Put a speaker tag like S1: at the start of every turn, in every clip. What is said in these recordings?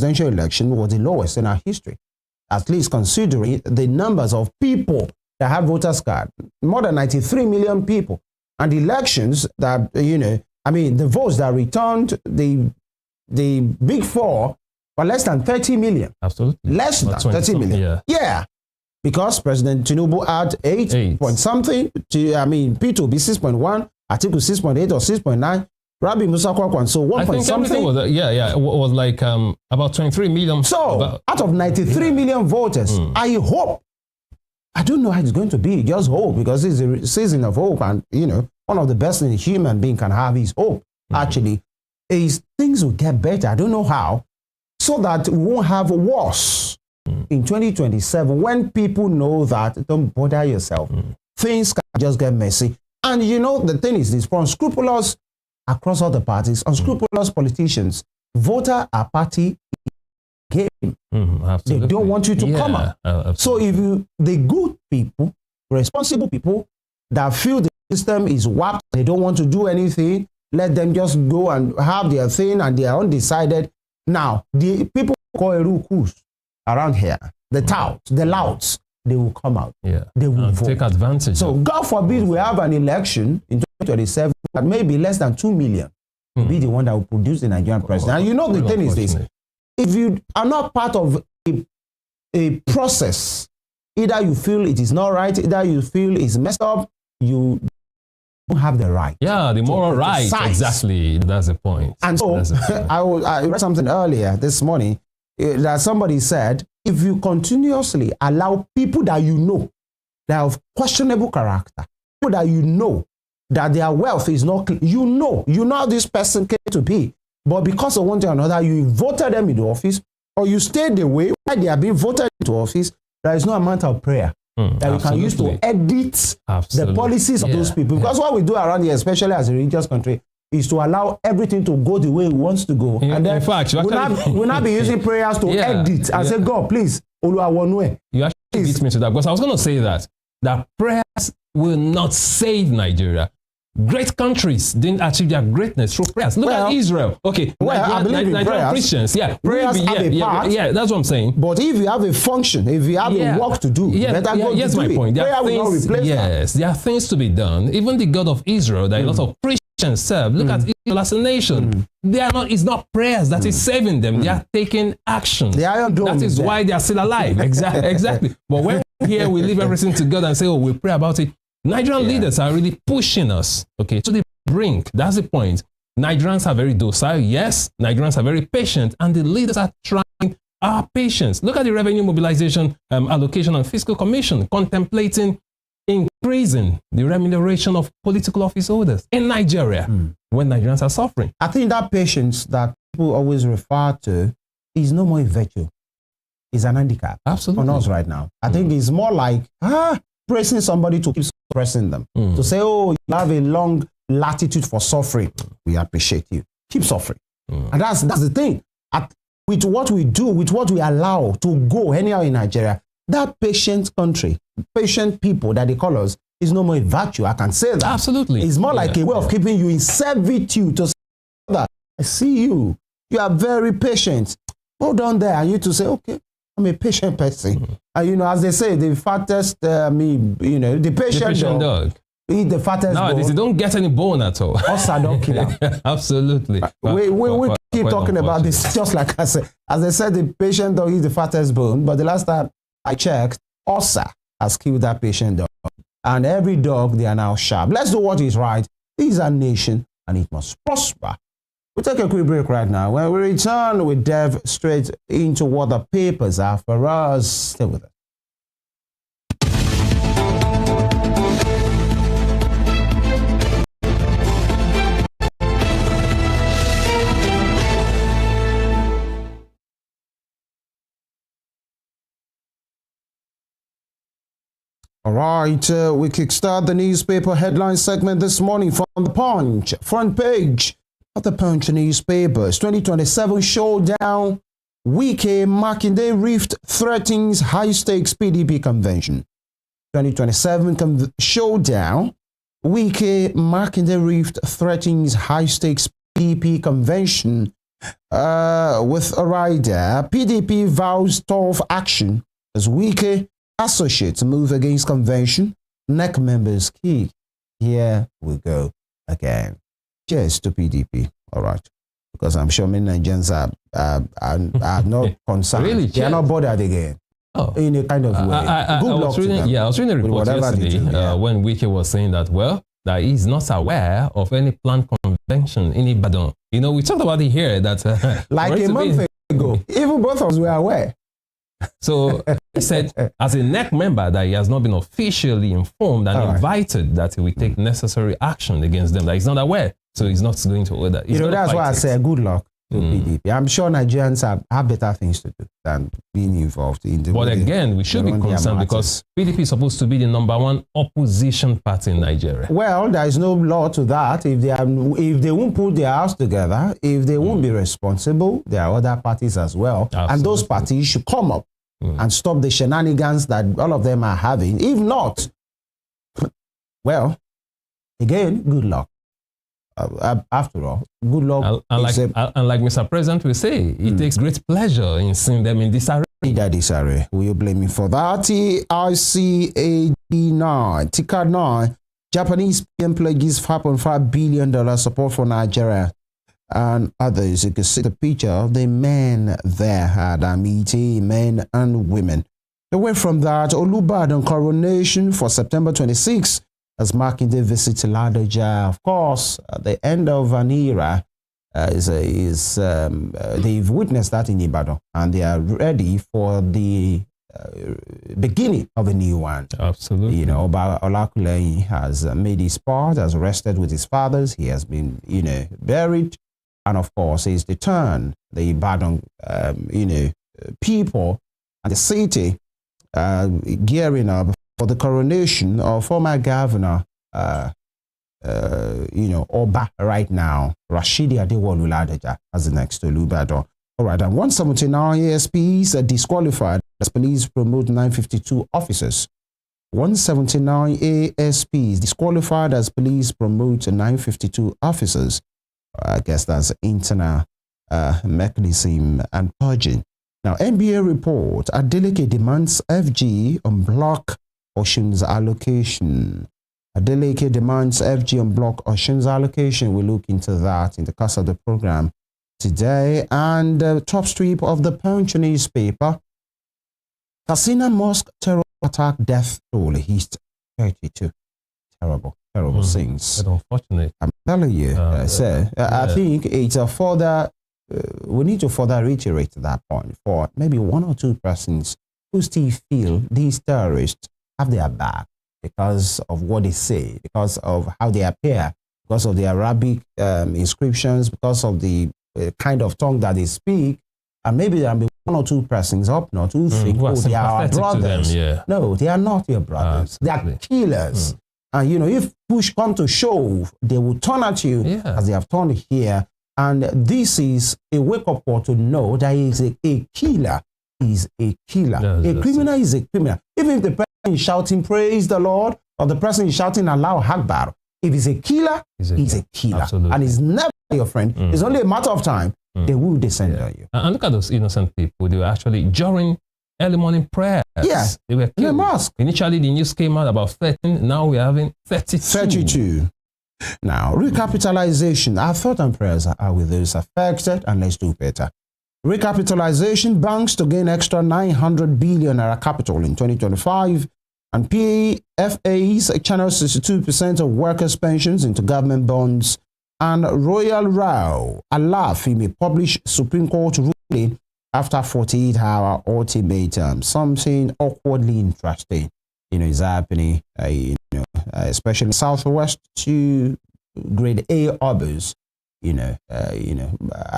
S1: presidential election was the lowest in our history, at least considering the numbers of people that have voters card, more than 93 million people. And the elections that, the votes that returned the big four were less than 30 million.
S2: Absolutely.
S1: Less than 30 million. Yeah. Because President Tinubu had 8 point something, P2 be 6.1, Atiku 6.8 or 6.9, Rabi Musa Kwakwan, so 1 point something.
S2: Was, it was like about 23 million.
S1: So, out of 93 million voters, I hope, I don't know how it's going to be, just hope, because it's a season of hope, and, one of the best things a human being can have is hope, actually, is things will get better. I don't know how, so that we won't have worse in 2027, when people know that, don't bother yourself, things can just get messy. And the thing is this, for unscrupulous across all the parties, unscrupulous politicians, voter apathy game. They don't want you to come out. So if the good people, responsible people that feel the system is warped, they don't want to do anything, let them just go and have their thing and they are undecided. Now, the people call Erukus around here, the touts, the louts, they will come out. They will vote.
S2: Take advantage.
S1: So God forbid we have an election in 2027 that maybe less than 2 million will be the one that will produce the Nigerian president. And the thing is this, if you are not part of a process, either you feel it is not right, either you feel it's messed up, you don't have the right.
S2: Yeah, the moral right. Exactly. That's the point.
S1: And so I read something earlier this morning that somebody said, if you continuously allow people that that have questionable character, people that that their wealth is not clean, how this person came to be, but because of one thing or another, you voted them into office, or you stayed away while they are being voted into office, there is no amount of prayer that you can use to edit the policies of those people. Because what we do around here, especially as a religious country, is to allow everything to go the way it wants to go. And then in fact, we'll not be using prayers to edit and say, God, please,
S2: you actually beat me to that, because I was going to say that prayers will not save Nigeria. Great countries didn't achieve their greatness through prayers. Look at Israel. Okay,
S1: I believe in
S2: Nigerian Christians. Prayers have a part. That's what I'm saying.
S1: But if you have a function, if you have a work to do, better go do
S2: my point.
S1: Prayer will not replace that.
S2: There are things to be done. Even the God of Israel, that a lot of Christians serve. Look at Israel as a nation. It's not prayers that is saving them. They are taking action. That is why they are still alive. Exactly. But when we leave everything to God and say, we pray about it. Nigerian leaders are really pushing us, to the brink. That's the point. Nigerians are very docile. Yes, Nigerians are very patient, and the leaders are trying our patience. Look at the revenue mobilization allocation and fiscal commission contemplating increasing the remuneration of political office holders in Nigeria when Nigerians are suffering.
S1: I think that patience that people always refer to is no more a virtue. It's an handicap on us right now. I think it's more like pressing somebody to keep pressing them. To say, you have a long latitude for suffering. We appreciate you. Keep suffering. And that's the thing. With what we do, with what we allow to go anyhow in Nigeria, that patient country, patient people that they call us, is no more a virtue. I can say that.
S2: Absolutely.
S1: It's more like a way of keeping you in servitude to say that I see you. You are very patient. Hold on there, and you to say, okay, I'm a patient person. And as they say, the fattest, the patient dog. Eat the fattest bone.
S2: Nowadays, they don't get any bone at all.
S1: Also, don't kill them.
S2: Absolutely.
S1: We keep talking about this, just like I said. As they said, the patient dog eats the fattest bone. But the last time I checked, OSA has killed that patient dog. And every dog, they are now sharp. Let's do what is right. This is a nation, and it must prosper. We'll take a quick break right now. When we return, we delve straight into what the papers are for us. Stay with us. All right, we kickstart the newspaper headline segment this morning from the Punch. Front page of the Punch newspapers. 2027 showdown. Wike Makinde rift threatens high-stakes PDP convention. 2027 showdown. Wike Makinde rift threatens high-stakes PDP convention. With a rider, PDP vows tough action as Wike associates move against convention. NEC members kick. Here we go again. Cheers to PDP. All right. Because I'm sure many Nigerians are not concerned.
S2: Really?
S1: They are not bothered again.
S2: Oh.
S1: In a kind of way.
S2: I was reading a report yesterday when Wike was saying that, well, that he's not aware of any planned convention in Ibadan. You know, we talked about it here that
S1: like a month ago, even both of us were aware.
S2: So he said, as a NEC member, that he has not been officially informed and invited that he will take necessary action against them. That he's not aware, so he's not going to order. You know,
S1: that's why I say good luck to PDP. I'm sure Nigerians have better things to do than being involved in the.
S2: But again, we should be concerned because PDP is supposed to be the #1 opposition party in Nigeria.
S1: Well, there is no law to that. If they won't put their house together, if they won't be responsible, there are other parties as well, and those parties should come up and stop the shenanigans that all of them are having. If not, well, again, good luck. After all, good luck.
S2: And like Mr. President will say, he takes great pleasure in seeing them in disarray.
S1: Disarray. Will you blame me for that? TICAD9, TICAD 9, Japanese PM pledges $5.5 billion support for Nigeria and others. You can see the picture of the men there at a meeting, men and women. Away from that, Olubadan coronation for September 26th. As marking the visit to Ladoja, of course, at the end of an era, they've witnessed that in Ibadan, and they are ready for the beginning of a new one.
S2: Absolutely.
S1: You know, Oba Olakunle has made his part, has rested with his fathers. He has been, buried, and of course, it's the turn, the Ibadan, people and the city gearing up for the coronation of former governor, Oba right now, Rashidi Adewolu Ladoja, as the next to Olubadan. All right, and 179 ASPs are disqualified as police promote 952 officers. 179 ASPs disqualified as police promote 952 officers. I guess that's internal mechanism and purging. Now, NBA report, Adeleke demands FG on block Ocean's allocation. Adeleke demands FG on block Ocean's allocation. We'll look into that in the course of the program today. And top strip of the Punch newspaper, Katsina Mosque terror attack death toll hit 32. Terrible things.
S2: Unfortunate.
S1: I'm telling you. I think it's a further, we need to further reiterate that point for maybe one or two persons who still feel these terrorists have their back because of what they say, because of how they appear, because of the Arabic inscriptions, because of the kind of tongue that they speak. And maybe there will be one or two persons up north who think, they are our brothers. No, they are not your brothers. They are killers. And, if push comes to shove, they will turn at you as they have turned here. And this is a wake-up call to know that a killer is a killer. A criminal is a criminal. Even if the person is shouting, praise the Lord, or the person is shouting, Allahu Akbar, if he's a killer, he's a killer.
S2: Absolutely.
S1: And he's never your friend. It's only a matter of time. They will descend on you.
S2: And look at those innocent people. They were actually, during early morning prayers, they were killed. In the mosque. Initially, the news came out about 13. Now we're having 32.
S1: Now, recapitalization. Our thought and prayers are with those affected, and let's do better. Recapitalization, banks to gain extra 900 billion naira capital in 2025, and PFAs channel 62% of workers' pensions into government bonds, and Royal Row, Alaafin may publish Supreme Court ruling after 48-hour ultimatum. Something awkwardly interesting, is happening, especially Southwest to grade A others. I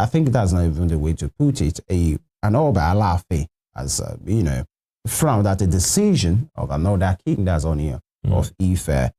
S1: think that's not even the way to put it. An Oba Alaafin has, frowned at the decision of another king that's on here of Ife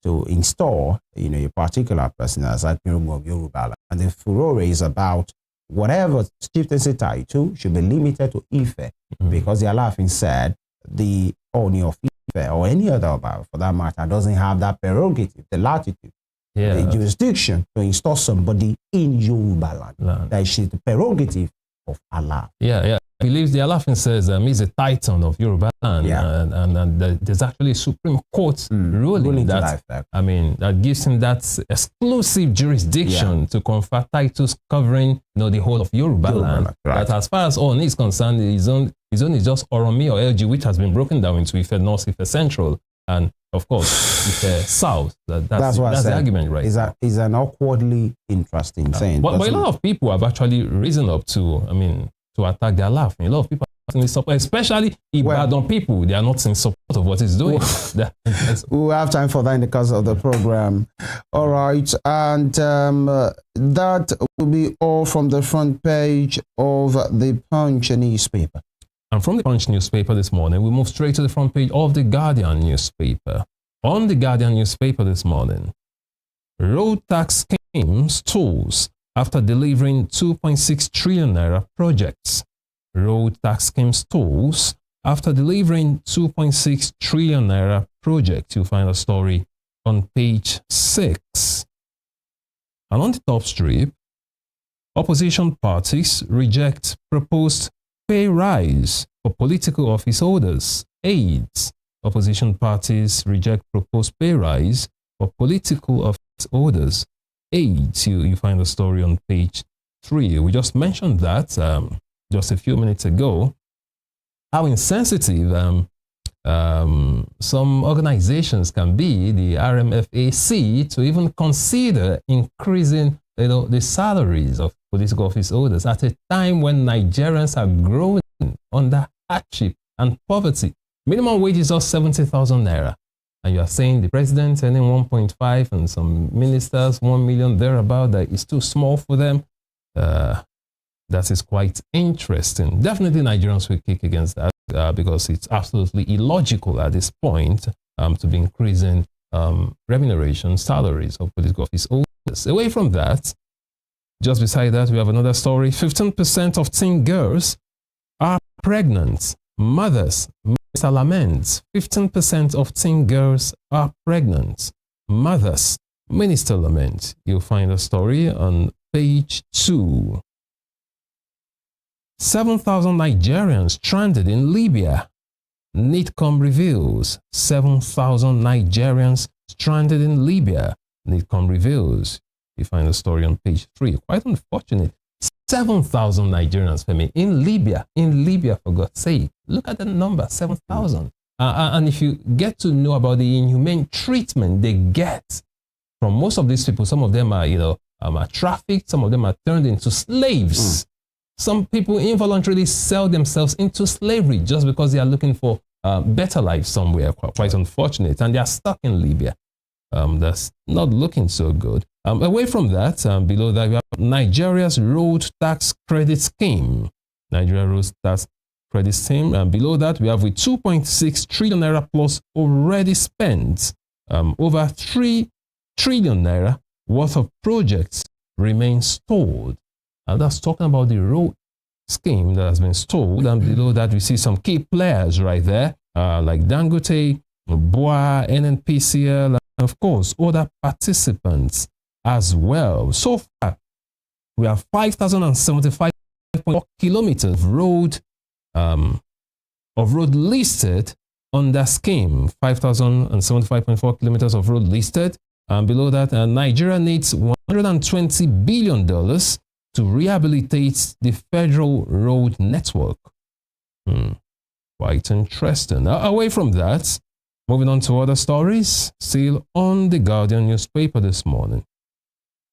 S1: to install, a particular person as a king of Yoruba. And the furore is about whatever chieftaincy title should be limited to Ife, because the Alaafin said the Oni of Ife or any other Oba for that matter doesn't have that prerogative, the latitude a jurisdiction to install somebody in Yoruba land. That is the prerogative of Allah.
S2: Yeah. He believes the Alafin says he's a titan of Yoruba land, and there's actually a Supreme Court ruling that, that gives him that exclusive jurisdiction to confer titles covering the whole of Yoruba land. Right. That as far as ON is concerned, his own is just Oromi or LG, which has been broken down into Ife North, Ife Central, and of course, Ife South. That's the argument, right?
S1: It's an awkwardly interesting thing.
S2: But a lot of people have actually risen up to attack their Alafin. A lot of people are in support, especially Ibadan people. They are not in support of what he's doing.
S1: We'll have time for that in the course of the program. All right. And that will be all from the front page of the Punch newspaper.
S2: And from the Punch newspaper this morning, we move straight to the front page of the Guardian newspaper. On the Guardian newspaper this morning, road tax scheme stalls after delivering 2.6 trillion naira projects. Road tax scheme stalls after delivering 2.6 trillion naira projects. You'll find a story on page 6. And on the top strip, opposition parties reject proposed pay rise for political office holders. Aides. Opposition parties reject proposed pay rise for political office holders. Aides. You find the story on page 3. We just mentioned that just a few minutes ago. How insensitive some organizations can be, the RMFAC, to even consider increasing the salaries of political office holders at a time when Nigerians are growing under hardship and poverty. Minimum wage is just 70,000 naira. And you are saying the president earning 1.5 and some ministers 1 million thereabout, that is too small for them. That is quite interesting. Definitely Nigerians will kick against that because it's absolutely illogical at this point to be increasing remuneration salaries of political office holders. Away from that, just beside that, we have another story. 15% of teen girls are pregnant. Mothers laments. 15% of teen girls are pregnant. Mothers, minister laments. You'll find a story on page 2. 7,000 Nigerians stranded in Libya. NITCOM reveals 7,000 Nigerians stranded in Libya. NITCOM reveals. You find the story on page 3. Quite unfortunate. 7,000 Nigerians, Femi, in Libya, for God's sake. Look at the number, 7,000. And if you get to know about the inhumane treatment they get from most of these people, some of them are trafficked, some of them are turned into slaves. Some people involuntarily sell themselves into slavery just because they are looking for better life somewhere. Quite unfortunate. And they are stuck in Libya. That's not looking so good. Away from that, below that, we have Nigeria's road tax credit scheme. Nigeria road tax credit scheme. And below that, we have with 2.6 trillion naira plus already spent, over 3 trillion naira worth of projects remain stalled. And that's talking about the road scheme that has been stalled. And below that, we see some key players right there, like Dangote, BUA, NNPCL, and of course, other participants as well. So far, we have 5,075.4 kilometers of road listed on that scheme. 5,075.4 kilometers of road listed. And below that, Nigeria needs $120 billion to rehabilitate the federal road network. Quite interesting. Now, away from that, moving on to other stories, still on the Guardian newspaper this morning.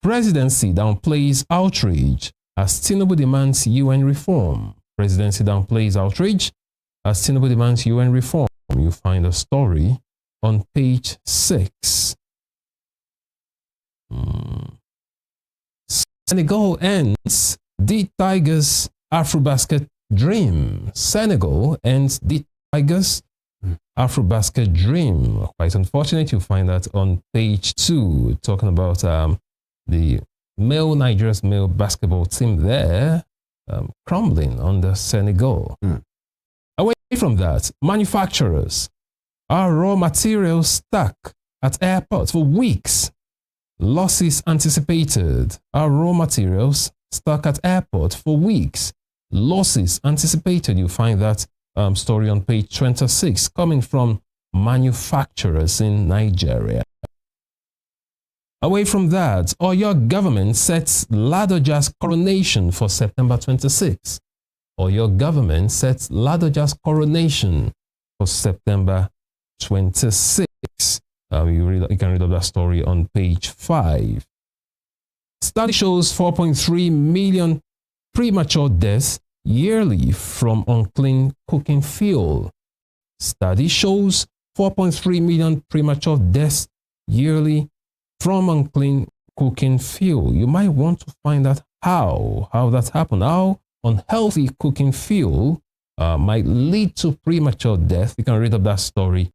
S2: Presidency downplays outrage as Tinubu demands UN reform. Presidency downplays outrage as Tinubu demands UN reform. You find a story on page 6. Senegal ends the Tigers Afrobasket dream. Senegal ends the Tigers Afrobasket dream. Quite unfortunate. You find that on page 2, talking about the Nigeria's male basketball team there crumbling under Senegal. Away from that, manufacturers are raw materials stuck at airports for weeks. Losses anticipated. Our raw materials stuck at airport for weeks. Losses anticipated. You find that story on page 26 coming from manufacturers in Nigeria. Away from that, your government sets Ladoja's coronation for September 26. Your government sets Ladoja's coronation for September 26. You can read of that story on page 5. Study shows 4.3 million premature deaths yearly from unclean cooking fuel. Study shows 4.3 million premature deaths yearly from unclean cooking fuel. You might want to find out how that happened, how unhealthy cooking fuel might lead to premature death. You can read of that story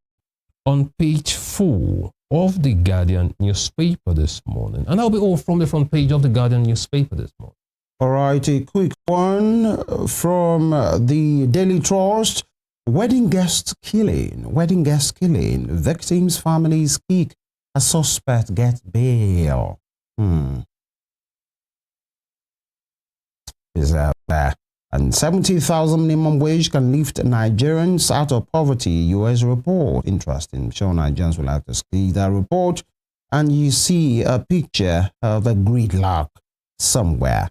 S2: on page 4 of the Guardian newspaper this morning. And that'll be all from the front page of the Guardian newspaper this morning.
S1: All right, a quick one from the Daily Trust. Wedding guest killing. Victims' families kick a suspect get bail. Is that bad? And 70,000 minimum wage can lift Nigerians out of poverty, U.S. report. Interesting. Sure, Nigerians will have to see that report. And you see a picture of a gridlock somewhere.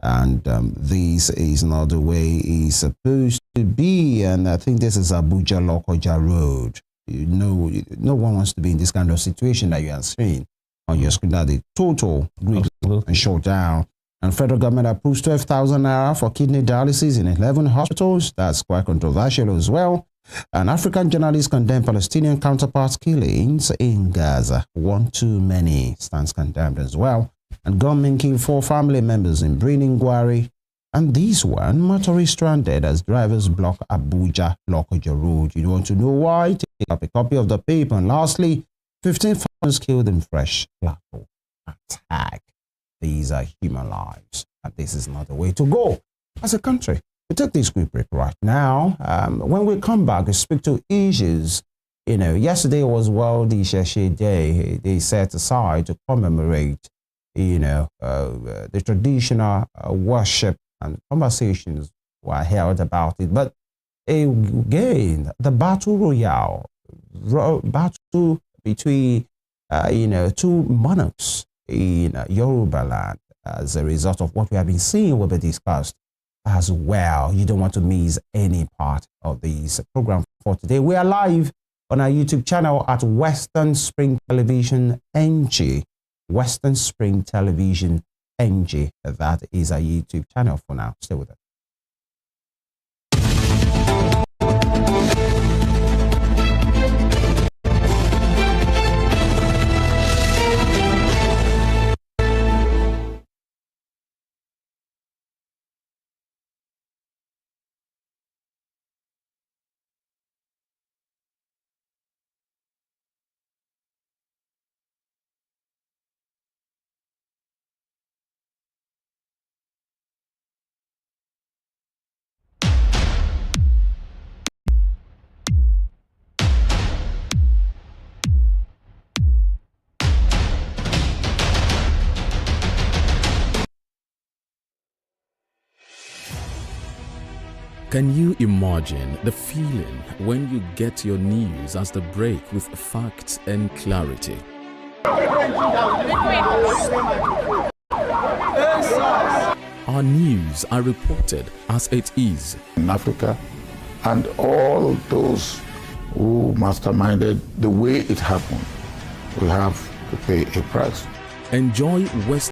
S1: And this is not the way it's supposed to be. And I think this is Abuja-Lokoja Road. No one wants to be in this kind of situation that you are seeing on your screen. That the total gridlock and shut down. And federal government approves 12,000 naira for kidney dialysis in 11 hospitals. That's quite controversial as well. And African journalists condemn Palestinian counterparts killings in Gaza. One too many stands condemned as well. And gunmen kill 4 family members in Gwari. And this one, motorists stranded as drivers block Abuja-Lokoja Road. You want to know why? Take up a copy of the paper. And lastly, 15 farmers killed in fresh Plateau attack. These are human lives, and this is not the way to go as a country. We take this quick break right now. When we come back, we speak to issues. Yesterday was World Isheshe Day. They set aside to commemorate, the traditional worship, and conversations were held about it. But again, the battle royale, battle between, 2 monarchs in Yoruba land as a result of what we have been seeing will be discussed as well. You don't want to miss any part of this program for today. We are live on our YouTube channel at Western Spring Television NG. Western Spring Television NG. That is our YouTube channel for now. Stay with us.
S3: Can you imagine the feeling when you get your news as they break with facts and clarity? Our news are reported as it is.
S4: In Africa, and all those who masterminded the way it happened will have to pay a price.
S3: Enjoy West